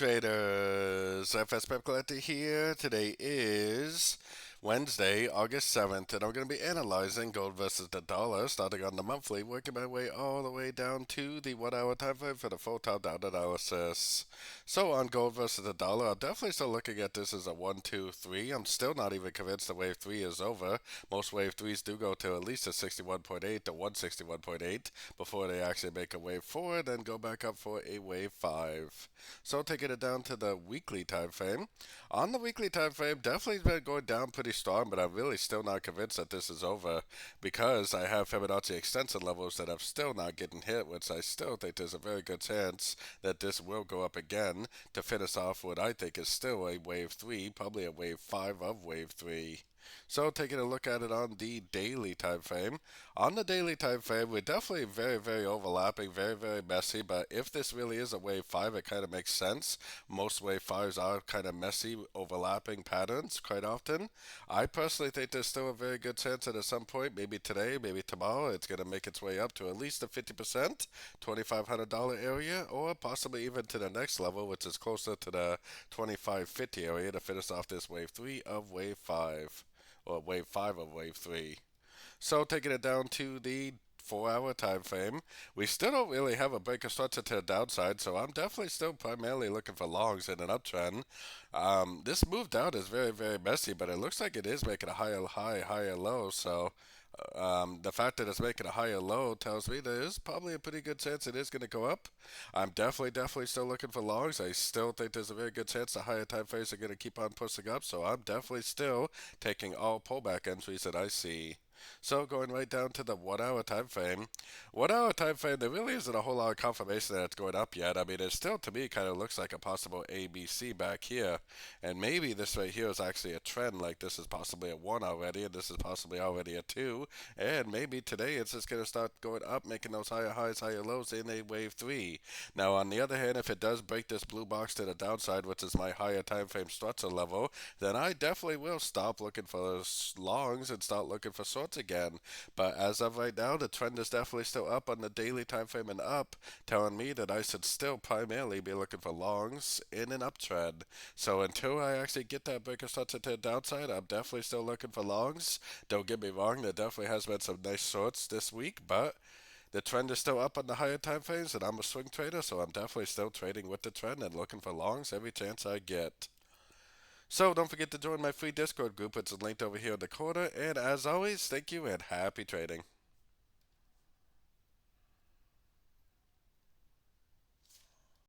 traders, FX Pip Collector here. Today is Wednesday, August 7th, and I'm going to be analyzing gold versus the dollar, starting on the monthly, working my way all the way down to the 1 hour time frame for the full top down analysis. So on gold versus the dollar, I'm definitely still looking at this as a 1, 2, 3. I'm still not even convinced the wave 3 is over. Most wave 3s do go to at least a 61.8 to 161.8 before they actually make a wave 4 and then go back up for a wave 5. So taking it down to the weekly time frame. On the weekly time frame, definitely been going down pretty strong, but I'm really still not convinced that this is over because I have Fibonacci extension levels that I'm still not getting hit, which I still think there's a very good chance that this will go up again to finish off what I think is still a wave 3, probably a wave 5 of wave 3. So taking a look at it on the daily time frame. On the daily time frame, we're definitely very overlapping, very messy, but if this really is a wave 5, it kind of makes sense. Most wave 5s are kind of messy, overlapping patterns quite often. I personally think there's still a very good chance that at some point, maybe today, maybe tomorrow, it's going to make its way up to at least the 50%, $2,500 area, or possibly even to the next level, which is closer to the 2550 area to finish off this wave 3 of wave 5 or wave 5 of wave 3. So taking it down to the 4 hour time frame, we still don't really have a breaker structure to the downside, so I'm definitely still primarily looking for longs in an uptrend. This move down is very messy, but it looks like it is making a higher high, higher low, so the fact that it's making a higher low tells me there is probably a pretty good chance it is going to go up. I'm definitely still looking for longs. I still think there's a very good chance the higher time frames are going to keep on pushing up, so I'm definitely still taking all pullback entries that I see. So going right down to the 1 hour time frame. 1 hour time frame, there really isn't a whole lot of confirmation that it's going up yet. I mean, it still to me kind of looks like a possible ABC back here. And maybe this right here is actually a trend, like this is possibly a 1 already, and this is possibly already a 2. And maybe today it's just going to start going up, making those higher highs, higher lows in a wave 3. Now, on the other hand, if it does break this blue box to the downside, which is my higher time frame structure level, then I definitely will stop looking for longs and start looking for shorts again. But as of right now, the trend is definitely still up on the daily time frame and up, telling me that I should still primarily be looking for longs in an uptrend. So until I actually get that breaker structure to the downside, I'm definitely still looking for longs. Don't get me wrong, there definitely has been some nice shorts this week, but the trend is still up on the higher time frames, and I'm a swing trader, so I'm definitely still trading with the trend and looking for longs every chance I get. So don't forget to join my free Discord group, which is linked over here in the corner. And as always, thank you and happy trading.